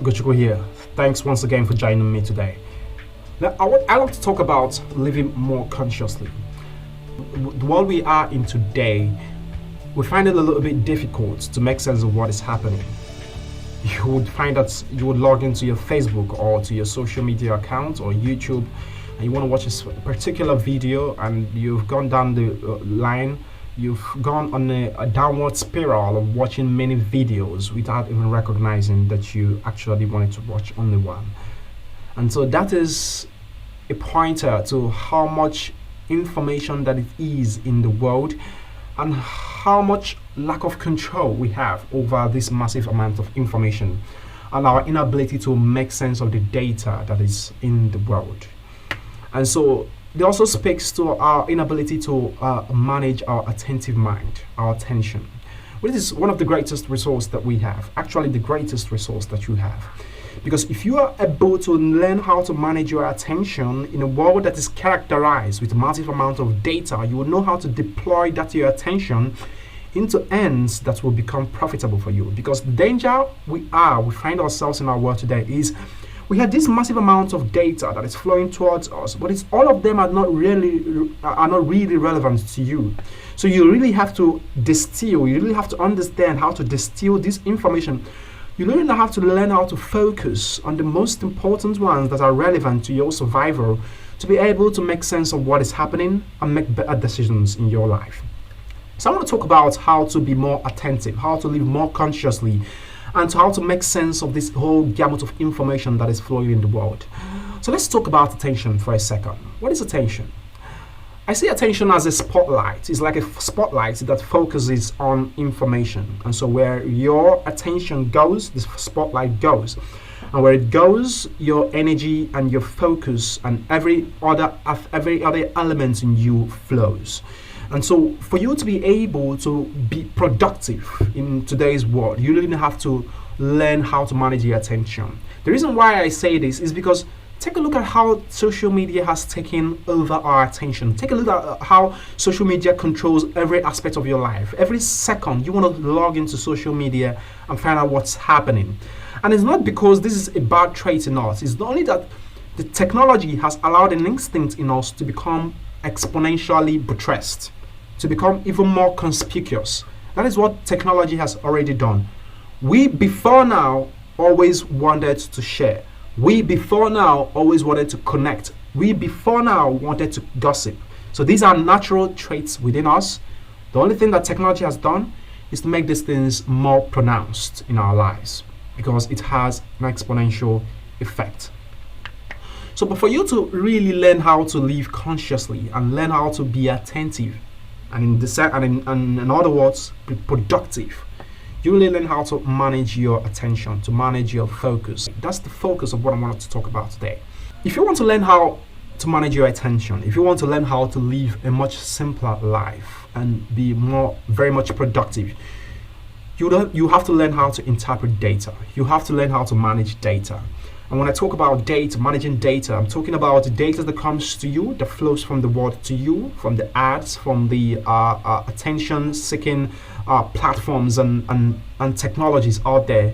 Ugochukwu here. Thanks once again for joining me today. Now, I like to talk about living more consciously. The world we are in today, we find it a little bit difficult to make sense of what is happening. You would find that you would log into your Facebook or to your social media account or YouTube, and you want to watch a particular video, and you've gone down the line. You've gone on a downward spiral of watching many videos without even recognizing that you actually wanted to watch only one. And so that is a pointer to how much information that it is in the world and how much lack of control we have over this massive amount of information and our inability to make sense of the data that is in the world. And so it also speaks to our inability to manage our attentive mind, our attention, which is one of the greatest resources that we have, actually the greatest resource that you have. Because if you are able to learn how to manage your attention in a world that is characterized with a massive amount of data, you will know how to deploy that your attention into ends that will become profitable for you. Because the danger we find ourselves in our world today is we have this massive amount of data that is flowing towards us, but it's all of them are not really relevant to you. So you really have to distill. You really have to understand how to distill this information. You really have to learn how to focus on the most important ones that are relevant to your survival, to be able to make sense of what is happening and make better decisions in your life. So I want to talk about how to be more attentive, how to live more consciously, and how to make sense of this whole gamut of information that is flowing in the world. So let's talk about attention for a second. What is attention? I see attention as a spotlight. It's like a spotlight that focuses on information. And so where your attention goes, this spotlight goes. And where it goes, your energy and your focus and every other element in you flows. And so for you to be able to be productive in today's world, you really have to learn how to manage your attention. The reason why I say this is because take a look at how social media has taken over our attention. Take a look at how social media controls every aspect of your life. Every second you want to log into social media and find out what's happening. And it's not because this is a bad trait in us. It's only that the technology has allowed an instinct in us to become exponentially buttressed, to become even more conspicuous. That is what technology has already done. We before now always wanted to share. We before now always wanted to connect. We before now wanted to gossip. So these are natural traits within us. The only thing that technology has done is to make these things more pronounced in our lives because it has an exponential effect. So but for you to really learn how to live consciously and learn how to be attentive, and in other words, be productive, you really learn how to manage your attention, to manage your focus. That's the focus of what I wanted to talk about today. If you want to learn how to manage your attention, if you want to learn how to live a much simpler life and be very much productive, you have to learn how to interpret data. You have to learn how to manage data. And when I talk about data, managing data, I'm talking about the data that comes to you, that flows from the world to you, from the ads, from the attention-seeking platforms and technologies out there,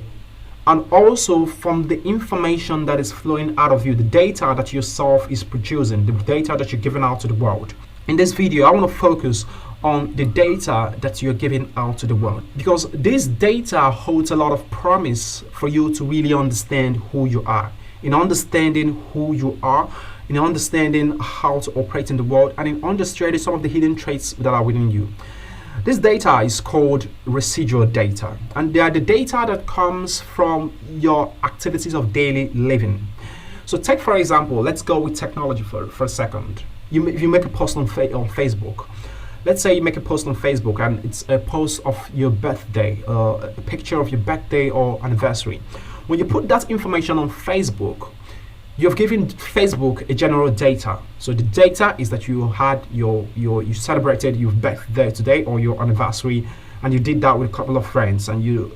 and also from the information that is flowing out of you, the data that yourself is producing, the data that you're giving out to the world. In this video, I want to focus on the data that you're giving out to the world, because this data holds a lot of promise for you to really understand who you are. In understanding who you are, in understanding how to operate in the world, and in understanding some of the hidden traits that are within you. This data is called residual data, and they are the data that comes from your activities of daily living. So take, for example, let's go with technology for a second. If you make a post on Facebook, let's say you make a post on Facebook and it's a post of your birthday, a picture of your birthday or anniversary. When you put that information on Facebook, you've given Facebook a general data. So the data is that you had you celebrated your birthday today or your anniversary, and you did that with a couple of friends, and you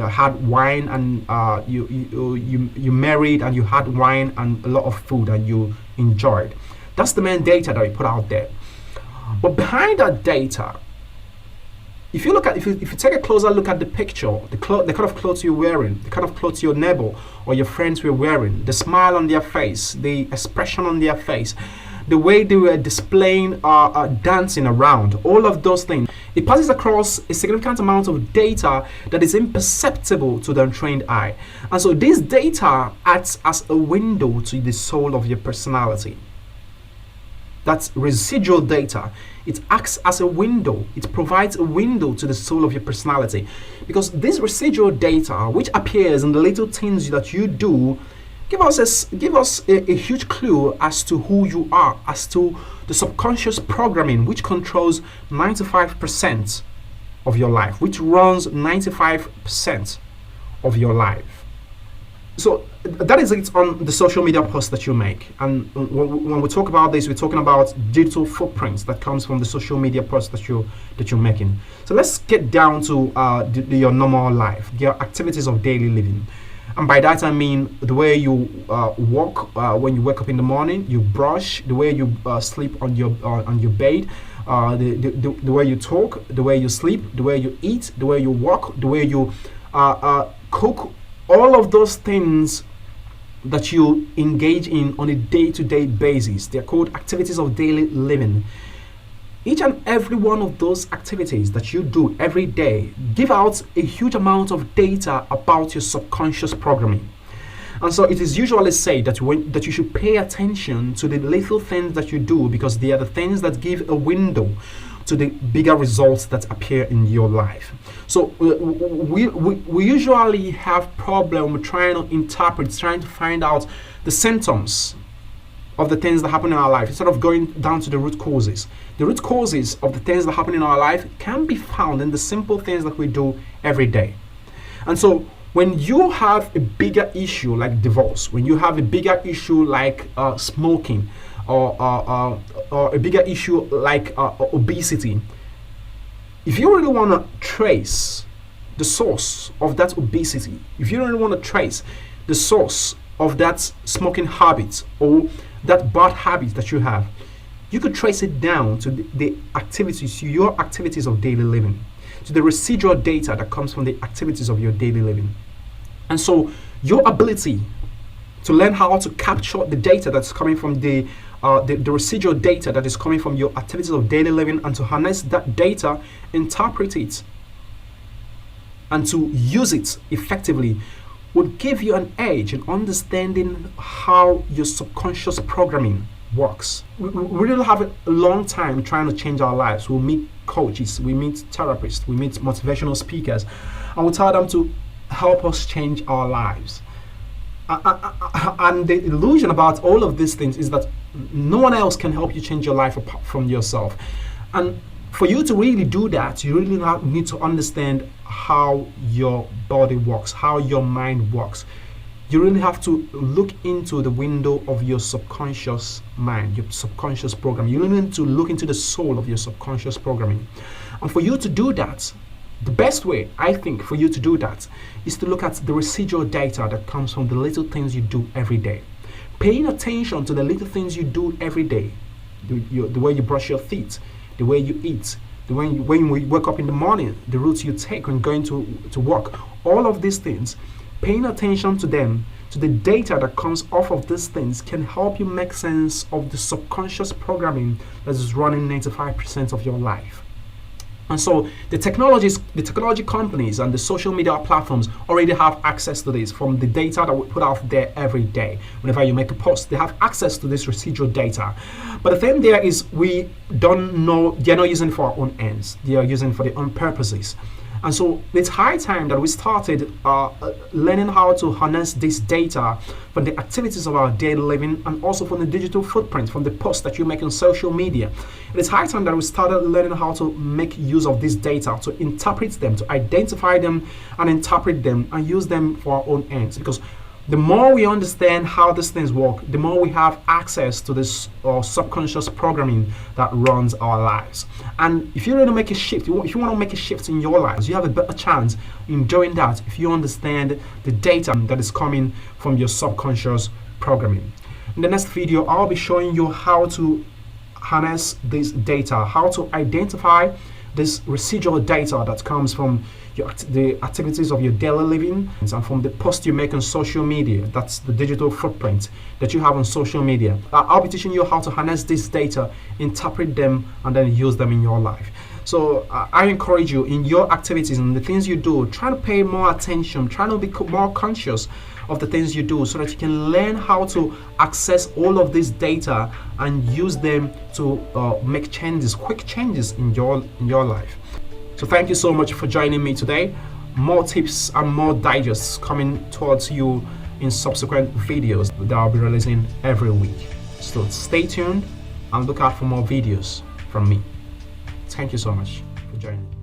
had wine, and you married, and you had wine and a lot of food, and you enjoyed. That's the main data that you put out there. But behind that data, if you take a closer look at the picture, the kind of clothes you're wearing, the kind of clothes your neighbor or your friends were wearing, the smile on their face, the expression on their face, the way they were displaying dancing around, all of those things, it passes across a significant amount of data that is imperceptible to the untrained eye. And so this data acts as a window to the soul of your personality. That's residual data. It acts as a window. It provides a window to the soul of your personality. Because this residual data, which appears in the little things that you do, give us a huge clue as to who you are, as to the subconscious programming which controls 95% of your life, which runs 95% of your life. So that is it on the social media posts that you make. And when we talk about this, we're talking about digital footprints that comes from the social media posts that you're making. So let's get down to your normal life, your activities of daily living. And by that I mean the way you walk when you wake up in the morning, you brush, the way you sleep on your bed, the way you talk, the way you sleep, the way you eat, the way you walk, the way you cook. All of those things that you engage in on a day-to-day basis, they're called activities of daily living. Each and every one of those activities that you do every day give out a huge amount of data about your subconscious programming. And so it is usually said that you should pay attention to the little things that you do, because they are the things that give a window to the bigger results that appear in your life. So we usually have problem trying to interpret, trying to find out the symptoms of the things that happen in our life instead of going down to the root causes. The root causes of the things that happen in our life can be found in the simple things that we do every day. And so when you have a bigger issue like divorce, when you have a bigger issue like smoking, or a bigger issue like obesity, if you really want to trace the source of that obesity, if you really want to trace the source of that smoking habit or that bad habit that you have, you could trace it down to the activities, to your activities of daily living, to the residual data that comes from the activities of your daily living. And so your ability to learn how to capture the data that's coming from the residual data that is coming from your activities of daily living, and to harness that data, interpret it, and to use it effectively, would give you an edge in understanding how your subconscious programming works. We really have a long time trying to change our lives. We'll meet coaches, we meet therapists, we meet motivational speakers, and we tell them to help us change our lives. And the illusion about all of these things is that no one else can help you change your life apart from yourself. And for you to really do that, you really need to understand how your body works, how your mind works. You really have to look into the window of your subconscious mind, your subconscious program. You really need to look into the soul of your subconscious programming. And for you to do that, the best way, I think, for you to do that is to look at the residual data that comes from the little things you do every day. Paying attention to the little things you do every day, the way you brush your teeth, the way you eat, the way when you wake up in the morning, the routes you take when going to work, all of these things, paying attention to them, to the data that comes off of these things, can help you make sense of the subconscious programming that is running 95% of your life. And so the technology companies and the social media platforms already have access to this from the data that we put out there every day. Whenever you make a post, they have access to this residual data. But the thing there is, we don't know, they're not using it for our own ends. They are using it for their own purposes. And so it's high time that we started learning how to harness this data from the activities of our daily living, and also from the digital footprint, from the posts that you make on social media. It is high time that we started learning how to make use of this data, to interpret them, to identify them and interpret them and use them for our own ends. Because the more we understand how these things work, the more we have access to this subconscious programming that runs our lives. And if you really make a shift, if you want to make a shift in your lives, you have a better chance in doing that if you understand the data that is coming from your subconscious programming. In the next video, I'll be showing you how to harness this data, how to identify this residual data that comes from the activities of your daily living and from the posts you make on social media. That's the digital footprint that you have on social media. I'll be teaching you how to harness this data, interpret them, and then use them in your life. So I encourage you in your activities and the things you do, try to pay more attention, try to be more conscious of the things you do so that you can learn how to access all of this data and use them to make changes, quick changes in your life. So thank you so much for joining me today. More tips and more digests coming towards you in subsequent videos that I'll be releasing every week. So stay tuned and look out for more videos from me. Thank you so much for joining.